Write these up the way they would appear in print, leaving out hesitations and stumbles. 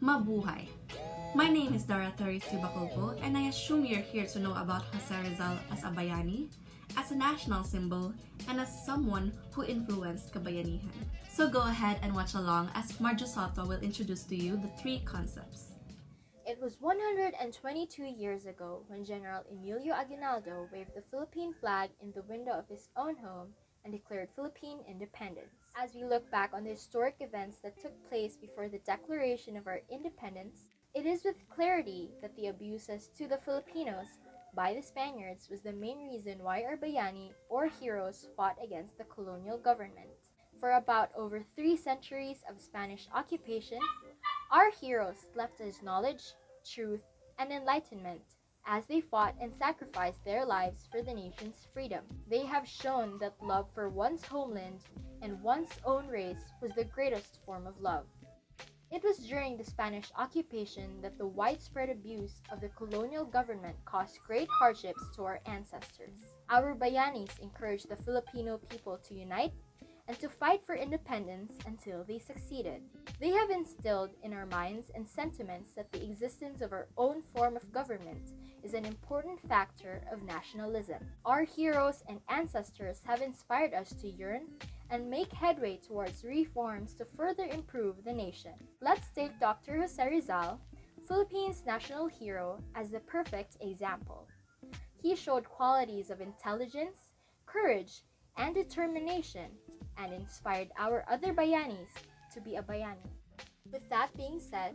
Mabuhay! My name is Dara Bacolpo, and I assume you're here to know about Jose Rizal as a Bayani, as a national symbol, and as someone who influenced Kabayanihan. So go ahead and watch along as Marjo Soto will introduce to you the three concepts. It was 122 years ago when General Emilio Aguinaldo waved the Philippine flag in the window of his own home and declared Philippine independence. As we look back on the historic events that took place before the declaration of our independence, it is with clarity that the abuses to the Filipinos by the Spaniards was the main reason why our Bayani or heroes fought against the colonial government. For about over 3 centuries of Spanish occupation, our heroes left us knowledge, truth, and enlightenment as they fought and sacrificed their lives for the nation's freedom. They have shown that love for one's homeland and one's own race was the greatest form of love. It was during the Spanish occupation that the widespread abuse of the colonial government caused great hardships to our ancestors. Our Bayanis encouraged the Filipino people to unite and to fight for independence until they succeeded. They have instilled in our minds and sentiments that the existence of our own form of government is an important factor of nationalism. Our heroes and ancestors have inspired us to yearn and make headway towards reforms to further improve the nation. Let's take Dr. Jose Rizal, Philippines' national hero, as the perfect example. He showed qualities of intelligence, courage, and determination, and inspired our other Bayanis to be a Bayani. With that being said,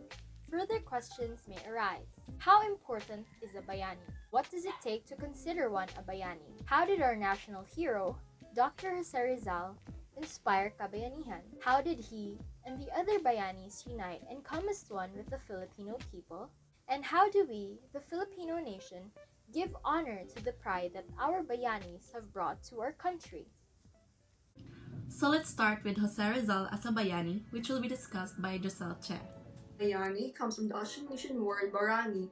further questions may arise. How important is a Bayani? What does it take to consider one a Bayani? How did our national hero, Dr. Jose Rizal, inspire Kabayanihan? How did he and the other Bayanis unite and come as one with the Filipino people? And how do we, the Filipino nation, give honor to the pride that our Bayanis have brought to our country? So let's start with Jose Rizal as a Bayani, which will be discussed by Giselle Che. Bayani comes from the Austronesian word Barani.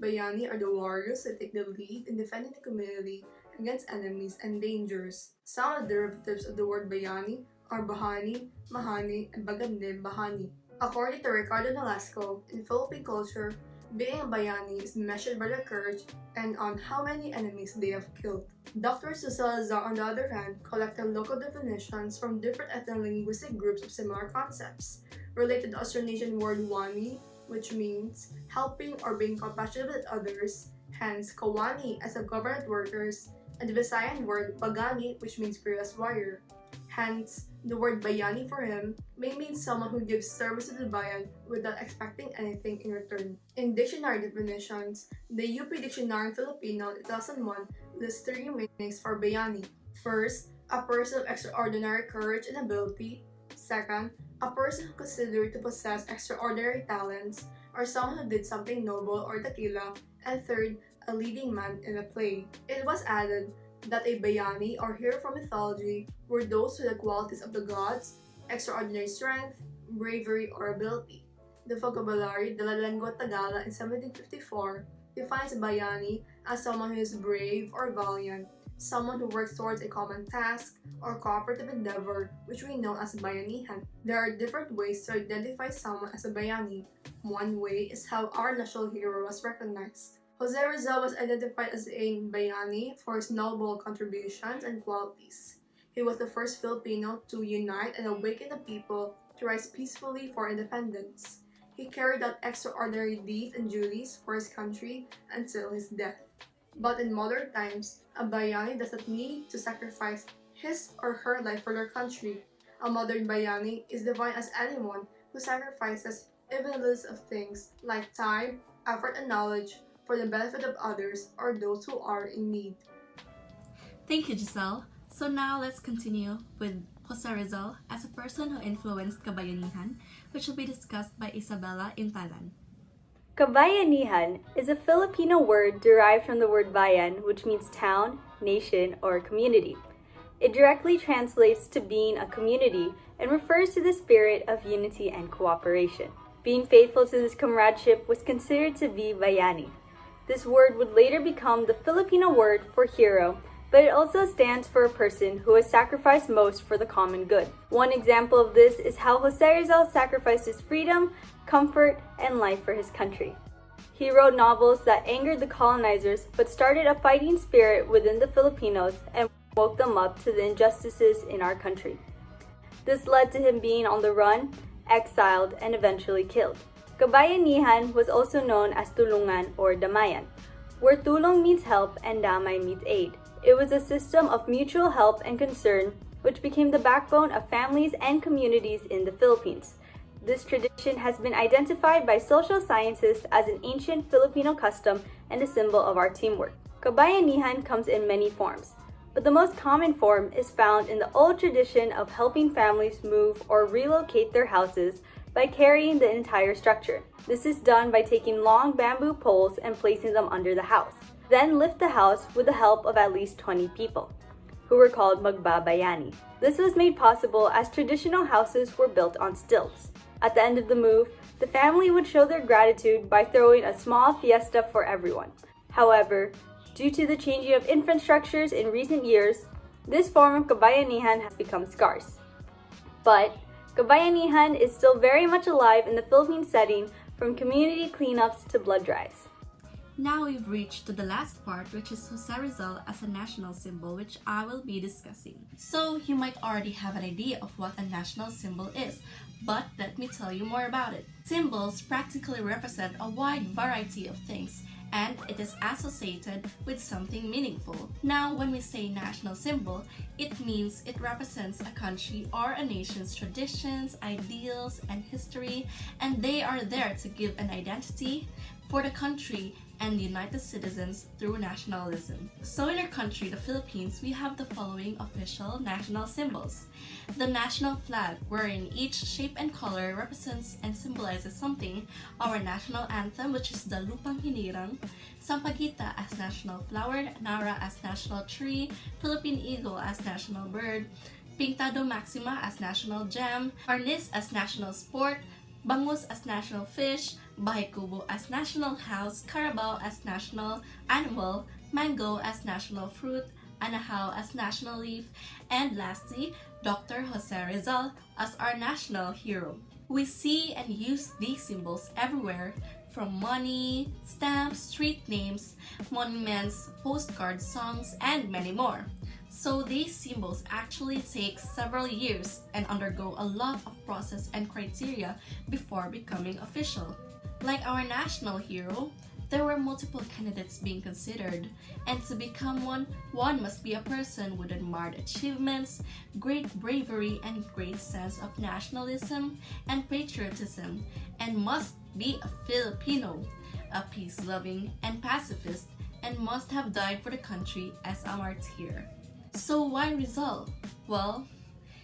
Bayani are the warriors that take the lead in defending the community against enemies and dangers. Some of the derivatives of the word Bayani are Bahani, Mahani, and Bagande Bahani. According to Ricardo Nolasco, in Philippine culture, being a Bayani is measured by their courage and on how many enemies they have killed. Dr. Salazar, on the other hand, collected local definitions from different ethno-linguistic groups of similar concepts, related to the Austronesian word wani, which means helping or being compassionate with others, hence kawani as of government workers, and the Visayan word bagani, which means fearless warrior. Hence, the word bayani for him may mean someone who gives service to the bayan without expecting anything in return. In dictionary definitions, the UP Dictionary Filipino 2001 lists 3 meanings for bayani. First, a person of extraordinary courage and ability. Second, a person who considered to possess extraordinary talents, or someone who did something noble or dakila. And third, a leading man in a play. It was added that a Bayani or hero from mythology were those with the qualities of the gods, extraordinary strength, bravery, or ability. The vocabulary de la Lengua Tagala in 1754 defines a Bayani as someone who is brave or valiant, someone who works towards a common task or cooperative endeavor, which we know as Bayanihan. There are different ways to identify someone as a Bayani. One way is how our national hero was recognized. Jose Rizal was identified as a Bayani for his noble contributions and qualities. He was the first Filipino to unite and awaken the people to rise peacefully for independence. He carried out extraordinary deeds and duties for his country until his death. But in modern times, a Bayani does not need to sacrifice his or her life for their country. A modern Bayani is defined as anyone who sacrifices even a list of things like time, effort, and knowledge for the benefit of others or those who are in need. Thank you, Giselle. So now let's continue with Jose Rizal as a person who influenced Kabayanihan, which will be discussed by Isabella Intalan. Kabayanihan is a Filipino word derived from the word bayan, which means town, nation, or community. It directly translates to being a community and refers to the spirit of unity and cooperation. Being faithful to this comradeship was considered to be bayani. This word would later become the Filipino word for hero but it also stands for a person who has sacrificed most for the common good. One example of this is how Jose Rizal sacrificed his freedom, comfort, and life for his country. He wrote novels that angered the colonizers but started a fighting spirit within the Filipinos and woke them up to the injustices in our country. This led to him being on the run, exiled, and eventually killed. Kabayanihan was also known as tulungan or damayan, where tulong means help and damay means aid. It was a system of mutual help and concern which became the backbone of families and communities in the Philippines. This tradition has been identified by social scientists as an ancient Filipino custom and a symbol of our teamwork. Kabayanihan comes in many forms, but the most common form is found in the old tradition of helping families move or relocate their houses by carrying the entire structure. This is done by taking long bamboo poles and placing them under the house. Then lift the house with the help of at least 20 people, who were called magbabayani. This was made possible as traditional houses were built on stilts. At the end of the move, the family would show their gratitude by throwing a small fiesta for everyone. However, due to the changing of infrastructures in recent years, this form of kabayanihan has become scarce. But kabayanihan is still very much alive in the Philippine setting, from community cleanups to blood drives. Now we've reached to the last part, which is Jose Rizal as a national symbol, which I will be discussing. So you might already have an idea of what a national symbol is, but let me tell you more about it. Symbols practically represent a wide variety of things, and it is associated with something meaningful. Now, when we say national symbol, it means it represents a country or a nation's traditions, ideals, and history, and they are there to give an identity for the country and unite the citizens through nationalism. So in our country, the Philippines, we have the following official national symbols. The national flag, wherein each shape and color represents and symbolizes something. Our national anthem, which is the Lupang Hinirang. Sampaguita as national flower, Nara as national tree, Philippine eagle as national bird, Pintado Maxima as national gem, Arnis as national sport, Bangus as national fish, Bahay Kubo as national house, Carabao as national animal, Mango as national fruit, Anahaw as national leaf, and lastly, Dr. Jose Rizal as our national hero. We see and use these symbols everywhere, from money, stamps, street names, monuments, postcards, songs, and many more. So these symbols actually take several years and undergo a lot of process and criteria before becoming official. Like our national hero, there were multiple candidates being considered, and to become one must be a person with admired achievements, great bravery, and great sense of nationalism and patriotism, and must be a Filipino, a peace-loving and pacifist, and must have died for the country as a martyr. So why Rizal? Well,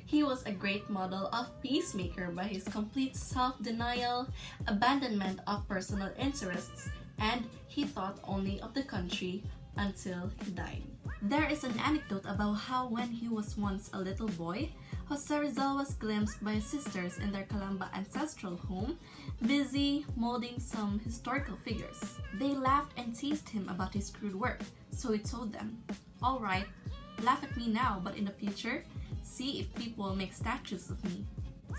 he was a great model of peacemaker by his complete self-denial, abandonment of personal interests, and he thought only of the country until he died. There is an anecdote about how when he was once a little boy, Jose Rizal was glimpsed by his sisters in their Calamba ancestral home, busy molding some historical figures. They laughed and teased him about his crude work, so he told them, "Alright, laugh at me now, but in the future, see if people make statues of me."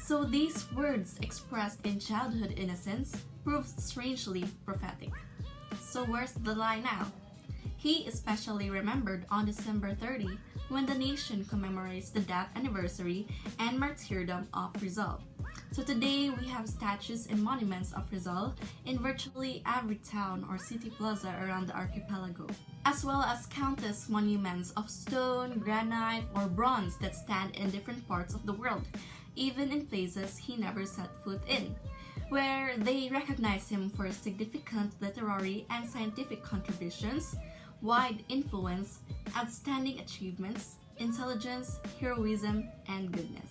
So these words expressed in childhood innocence proved strangely prophetic. So where's the lie now? He is especially remembered on December 30 when the nation commemorates the death anniversary and martyrdom of Rizal. So today we have statues and monuments of Rizal in virtually every town or city plaza around the archipelago, as well as countless monuments of stone, granite, or bronze that stand in different parts of the world, even in places he never set foot in, where they recognize him for his significant literary and scientific contributions, wide influence, outstanding achievements, intelligence, heroism, and goodness.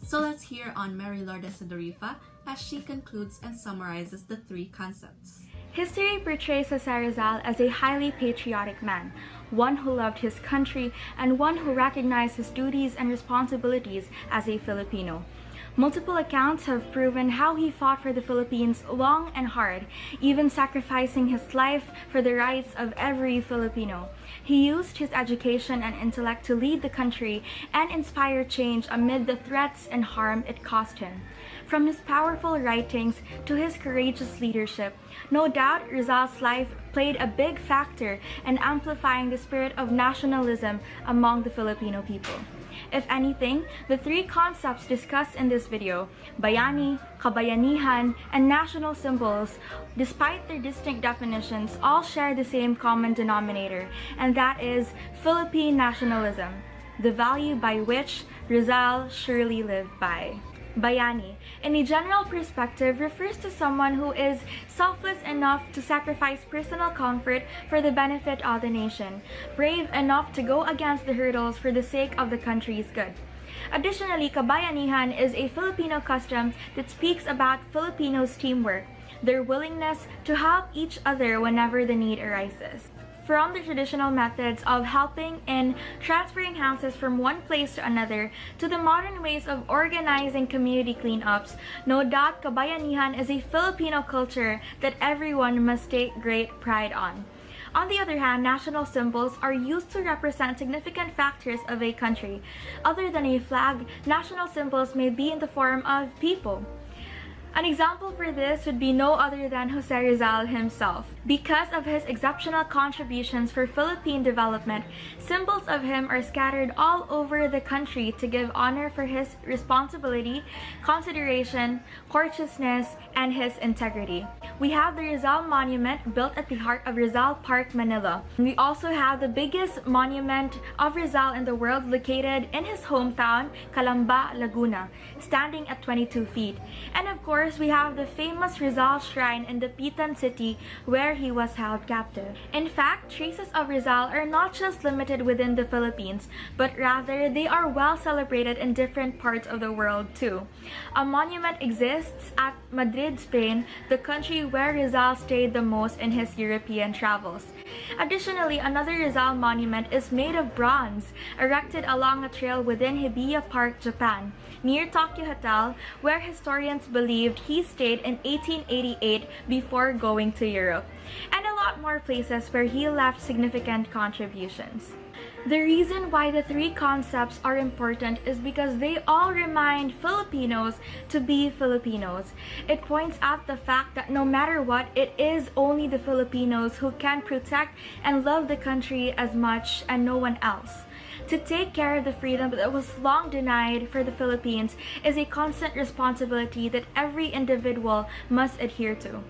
So let's hear on Mary Lourdes Sodorifa as she concludes and summarizes the three concepts. History portrays Jose Rizal as a highly patriotic man, one who loved his country and one who recognized his duties and responsibilities as a Filipino. Multiple accounts have proven how he fought for the Philippines long and hard, even sacrificing his life for the rights of every Filipino. He used his education and intellect to lead the country and inspire change amid the threats and harm it cost him. From his powerful writings to his courageous leadership, no doubt Rizal's life played a big factor in amplifying the spirit of nationalism among the Filipino people. If anything, the three concepts discussed in this video, Bayani, Kabayanihan, and national symbols, despite their distinct definitions, all share the same common denominator, and that is Philippine nationalism, the value by which Rizal surely lived by. Bayani, in a general perspective, refers to someone who is selfless enough to sacrifice personal comfort for the benefit of the nation, brave enough to go against the hurdles for the sake of the country's good. Additionally, Kabayanihan is a Filipino custom that speaks about Filipinos' teamwork, their willingness to help each other whenever the need arises. From the traditional methods of helping in transferring houses from one place to another to the modern ways of organizing community cleanups, no doubt Kabayanihan is a Filipino culture that everyone must take great pride on. On the other hand, national symbols are used to represent significant factors of a country. Other than a flag, national symbols may be in the form of people. An example for this would be no other than Jose Rizal himself. Because of his exceptional contributions for Philippine development, symbols of him are scattered all over the country to give honor for his responsibility, consideration, courteousness, and his integrity. We have the Rizal Monument built at the heart of Rizal Park, Manila. We also have the biggest monument of Rizal in the world located in his hometown, Calamba, Laguna, standing at 22 feet. And of course, we have the famous Rizal Shrine in the Pitan City where he was held captive. In fact, traces of Rizal are not just limited within the Philippines, but rather they are well celebrated in different parts of the world too. A monument exists at Madrid, Spain, the country where Rizal stayed the most in his European travels. Additionally, another Rizal monument is made of bronze, erected along a trail within Hibiya Park, Japan, near Tokyo Hotel, where historians believed he stayed in 1888 before going to Europe, and a lot more places where he left significant contributions. The reason why the three concepts are important is because they all remind Filipinos to be Filipinos. It points out the fact that no matter what, it is only the Filipinos who can protect and love the country as much and no one else. To take care of the freedom that was long denied for the Philippines is a constant responsibility that every individual must adhere to.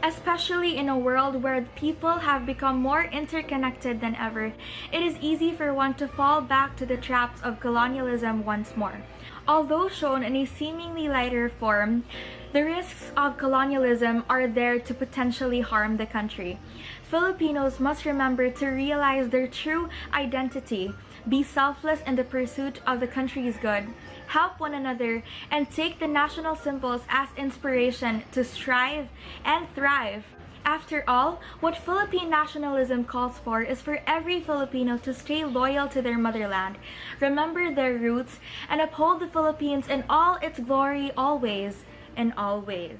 Especially in a world where people have become more interconnected than ever, it is easy for one to fall back to the traps of colonialism once more. Although shown in a seemingly lighter form, the risks of colonialism are there to potentially harm the country. Filipinos must remember to realize their true identity, be selfless in the pursuit of the country's good, help one another, and take the national symbols as inspiration to strive and thrive. After all, what Philippine nationalism calls for is for every Filipino to stay loyal to their motherland, remember their roots, and uphold the Philippines in all its glory always, in all ways.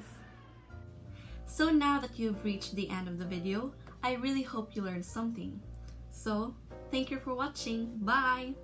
So now that you've reached the end of the video, I really hope you learned something. So, thank you for watching. Bye!